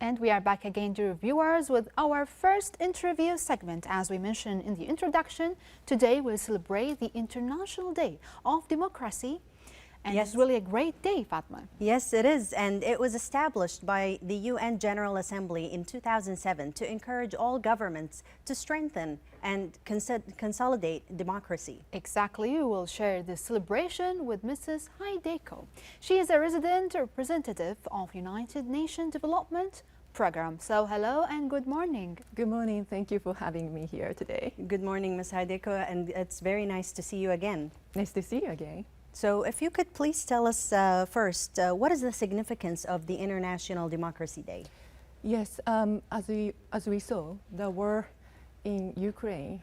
And we are back again, dear viewers, with our first interview segment. As we mentioned in the introduction, today we'll celebrate the International Day of Democracy. And Yes. it's really a great day, Fatma. Yes, it is. And it was established by the UN General Assembly in 2007 to encourage all governments to strengthen and consolidate democracy. Exactly, we will share this celebration with Mrs. Hideko. She is a resident representative of United Nations Development Program. So hello and good morning. Good morning. Thank you for having me here today. Good morning, Ms. Hideko, and it's very nice to see you again. Nice to see you again. So if you could please tell us first, what is the significance of the International Democracy Day? Yes, as we saw, the war in Ukraine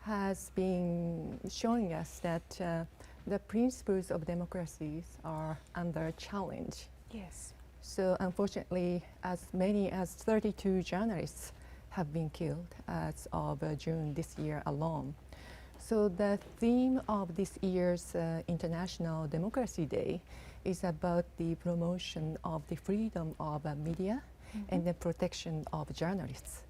has been showing us that the principles of democracies are under challenge. Yes. So unfortunately, as many as 32 journalists have been killed as of June this year alone. So the theme of this year's International Democracy Day is about the promotion of the freedom of media and the protection of journalists.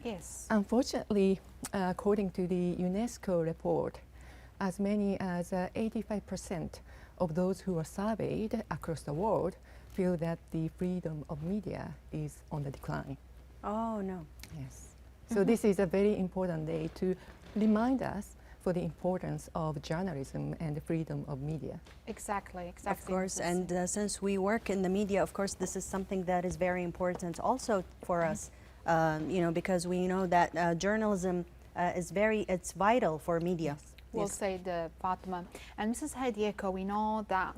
Yes. Unfortunately, according to the UNESCO report, as many as 85% of those who were surveyed across the world feel that the freedom of media is on the decline. Oh, no. Yes. So this is a very important day to remind us for the importance of journalism and the freedom of media. Exactly. Of course, and since we work in the media, of course, this is something that is very important also for us, because we know that journalism it's vital for media. Yes. We'll say the Fatma. And Mrs. Hideko, we know that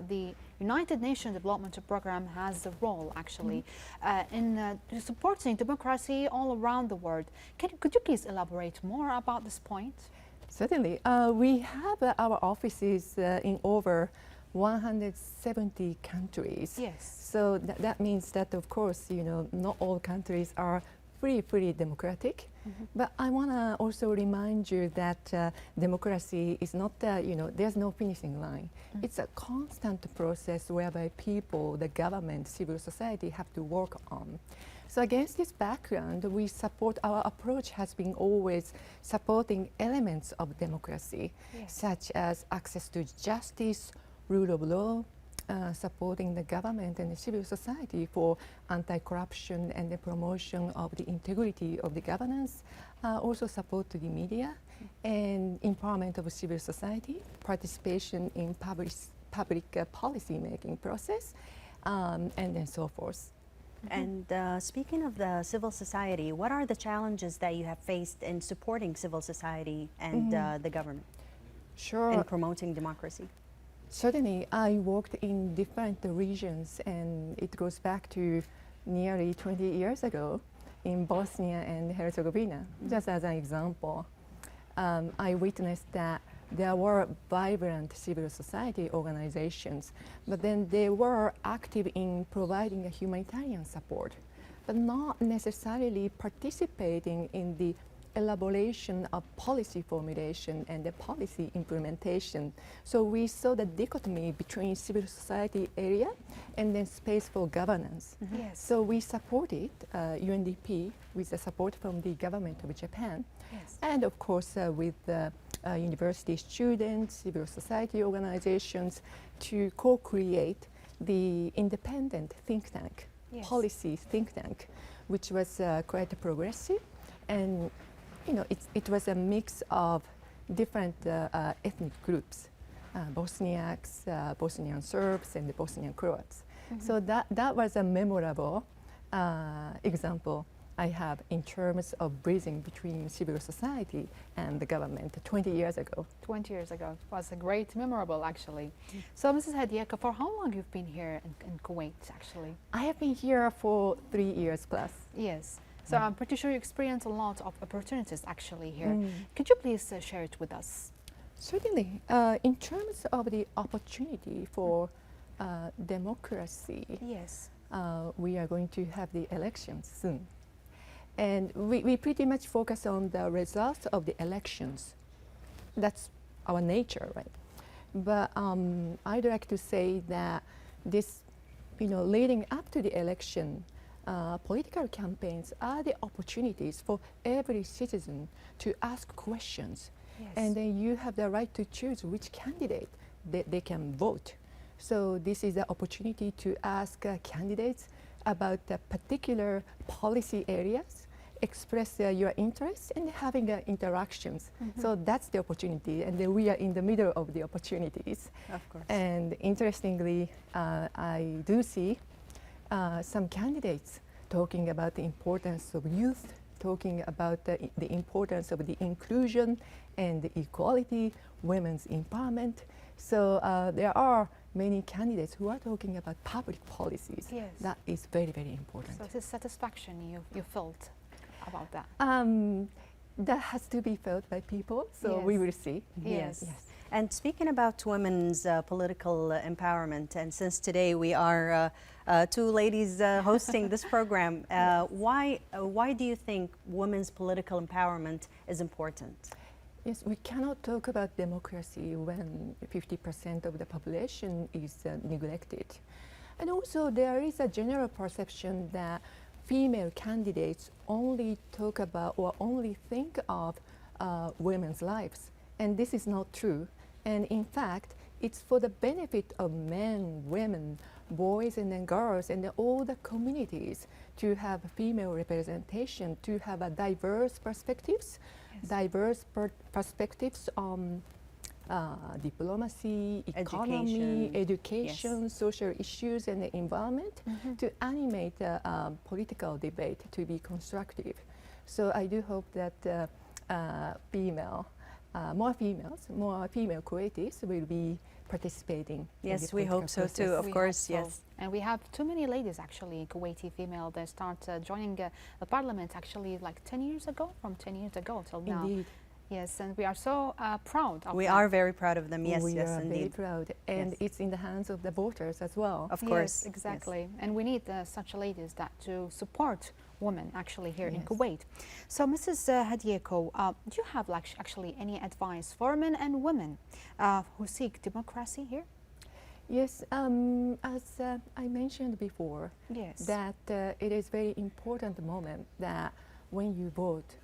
the United Nations Development Program has a role actually in supporting democracy all around the world. Could you please elaborate more about this point? Certainly. We have our offices in over 170 countries. Yes. So that means that, of course, not all countries are fully democratic. But I want to also remind you that democracy is not, there's no finishing line. It's a constant process whereby people, the government, civil society have to work on. So against this background, our approach has been always supporting elements of democracy, such as access to justice, rule of law, supporting the government and the civil society for anti-corruption and the promotion of the integrity of the governance, also support to the media and empowerment of civil society, participation in public policy making process, and then so forth. And speaking of the civil society, what are the challenges that you have faced in supporting civil society and the government in promoting democracy? Certainly, I worked in different regions, and it goes back to nearly 20 years ago in Bosnia and Herzegovina. Just as an example, I witnessed that there were vibrant civil society organizations, but then they were active in providing a humanitarian support, but not necessarily participating in the elaboration of policy formulation and the policy implementation. So we saw the dichotomy between civil society area and then space for governance. Yes. So we supported UNDP with the support from the government of Japan, and of course with the university students, civil society organizations to co-create the independent think tank, policy think tank, which was quite progressive. And it was a mix of different ethnic groups, Bosniaks, Bosnian Serbs, and the Bosnian Croats. So that was a memorable example I have in terms of bridging between civil society and the government 20 years ago. 20 years ago. It was a great memorable actually. So Mrs. Hideko, for how long you've been here in Kuwait actually? I have been here for 3 years plus. Yes. So I'm pretty sure you experience a lot of opportunities actually here. Could you please share it with us? Certainly. In terms of the opportunity for democracy, we are going to have the elections soon. And we pretty much focus on the results of the elections. That's our nature, right? But I'd like to say that this, leading up to the election, political campaigns are the opportunities for every citizen to ask questions. Yes. And then you have the right to choose which candidate they can vote. So this is the opportunity to ask candidates about particular policy areas, express your interests, and having interactions. So that's the opportunity, and then we are in the middle of the opportunities. Of course. And interestingly, I do see some candidates talking about the importance of youth, talking about the importance of the inclusion and the equality, women's empowerment. So there are many candidates who are talking about public policies. Yes. That is very, very important. So it's satisfaction you felt about that. That has to be felt by people, so we Yes. will see. Yes. Yes. And speaking about women's political empowerment, and since today we are two ladies hosting this program, why do you think women's political empowerment is important? Yes, we cannot talk about democracy when 50% of the population is neglected. And also there is a general perception that female candidates only talk about or only think of women's lives. And this is not true. And in fact, it's for the benefit of men, women, boys and then girls and then all the communities to have female representation, to have a diverse perspectives, perspectives on diplomacy, economy, education, social issues and the environment to animate political debate to be constructive. So I do hope that more female Kuwaitis will be participating. Yes, in we the hope so political too, process. of We course, hope so. yes. And we have too many ladies actually, Kuwaiti female, that start joining the parliament actually like 10 years ago, from 10 years ago till now. Indeed. Yes, and we are so proud of We that. are very proud of them, yes, we yes, are very indeed. proud, and Yes. it's in the hands of the voters as well. Of course. Yes, exactly. And we need such ladies that to support women actually here in Yes. Kuwait. So Mrs. Hideko, do you have actually any advice for men and women who seek democracy here? Yes, as I mentioned before, Yes. that it is very important moment that when you vote,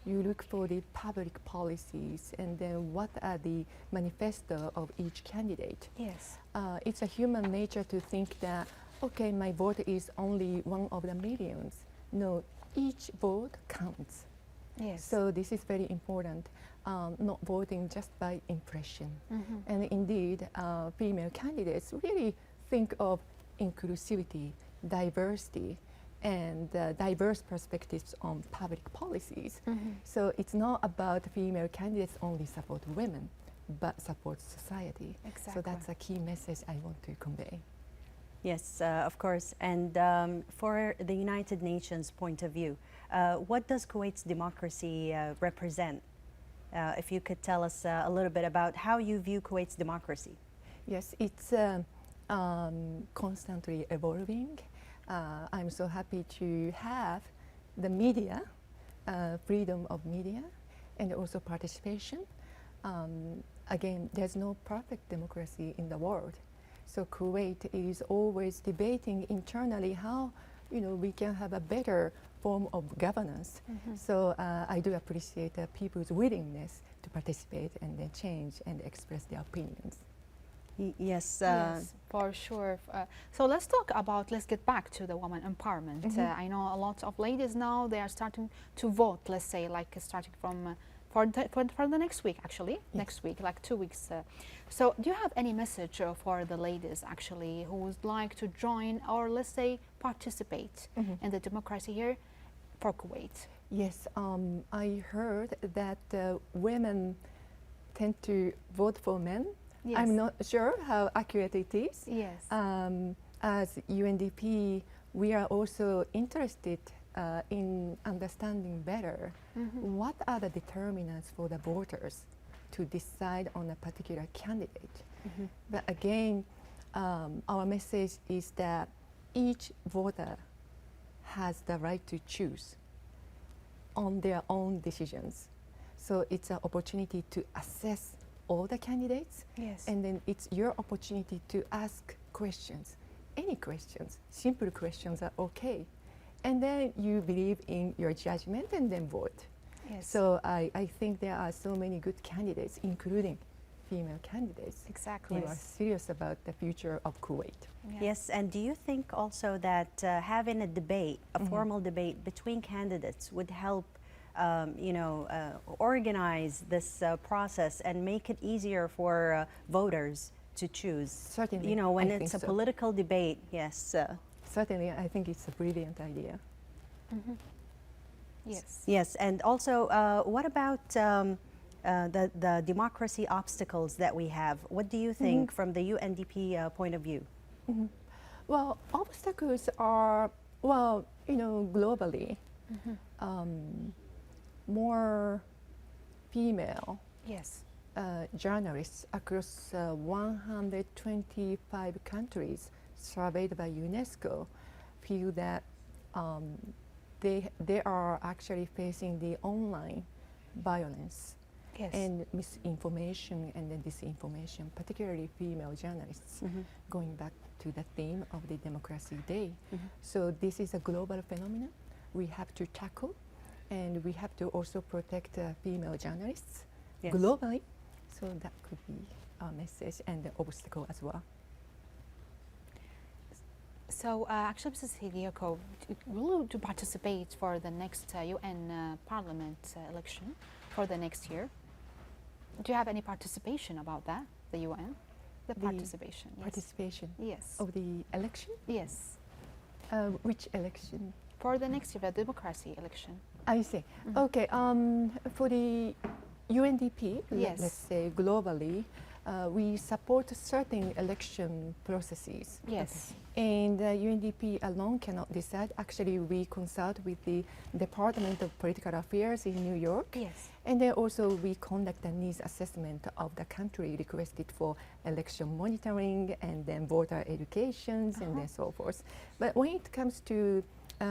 you look for the public policies and then what are the manifesto of each candidate. Yes. It's a human nature to think that, okay, my vote is only one of the millions. No, each vote counts. Yes. So this is very important, not voting just by impression. Mhm. And indeed, female candidates really think of inclusivity, diversity, and diverse perspectives on public policies. Mhm. So it's not about female candidates only support women, but support society. So Exactly. that's a key message I want to convey. Yes, of course. And for the United Nations point of view, what does Kuwait's democracy represent? If you could tell us a little bit about how you view Kuwait's democracy. Yes, it's constantly evolving. I'm so happy to have the media, freedom of media, and also participation. Again, there's no perfect democracy in the world. So Kuwait is always debating internally how we can have a better form of governance. So I do appreciate people's willingness to participate and then change and express their opinions. Yes. Yes, for sure. So let's get back to the woman empowerment. I know a lot of ladies now, they are starting to vote, let's say, like starting from for the next week, actually, Yes. next week, like 2 weeks. So do you have any message for the ladies, actually, who would like to join or, let's say, participate in the democracy here for Kuwait? Yes, I heard that women tend to vote for men. Yes. I'm not sure how accurate it is. Yes. As UNDP, we are also interested in understanding better what are the determinants for the voters to decide on a particular candidate. But again, our message is that each voter has the right to choose on their own decisions. So it's an opportunity to assess all the candidates, Yes. and then it's your opportunity to ask questions, any questions. Simple questions are okay, and then you believe in your judgment and then vote. Yes. So I think there are so many good candidates, including female candidates, Exactly. who are serious about the future of Kuwait. Yeah. Yes, and do you think also that having a debate, a formal debate between candidates would help, organize this process and make it easier for voters to choose? Certainly, You know, when I it's a think so. political debate, yes. Certainly, I think it's a brilliant idea. Yes. Yes, and also, what about the democracy obstacles that we have? What do you think from the UNDP point of view? Well, obstacles are, globally, more female Yes. journalists across 125 countries surveyed by UNESCO feel that they are actually facing the online violence Yes. and misinformation and then disinformation, particularly female journalists, going back to the theme of the Democracy Day. So this is a global phenomenon we have to tackle, and we have to also protect female journalists Yes. globally. So that could be our message and the obstacle as well. So actually, Mrs. Hideko, will you to participate for the next UN Parliament election for the next year? Do you have any participation about that, the UN? The participation, yes. Participation Yes. of the election? Yes. Which election? For the next year, the democracy election. I see. Okay. For the UNDP, Yes. let's say globally, we support certain election processes. Yes. And UNDP alone cannot decide. Actually, we consult with the Department of Political Affairs in New York. Yes. And then also we conduct a needs assessment of the country requested for election monitoring and then voter educations and then so forth. But when it comes to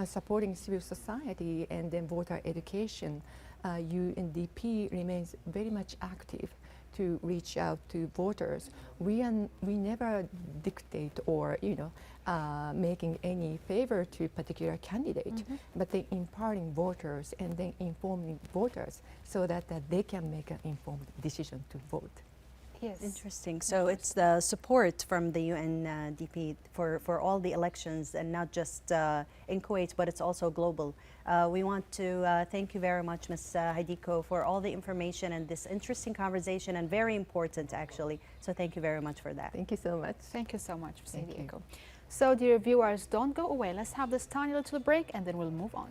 supporting civil society and then voter education, UNDP remains very much active to reach out to voters. We never dictate or making any favor to particular candidate, but they empowering voters and then informing voters so that they can make an informed decision to vote. Yes. Interesting. So it's the support from the UNDP for all the elections, and not just in Kuwait, but it's also global. We want to thank you very much, Ms. Hideko, for all the information and this interesting conversation, and very important actually. So thank you very much for that. Thank you so much. Thank you so much, Mrs. Thank you. Hideko. So, dear viewers, don't go away. Let's have this tiny little break, and then we'll move on.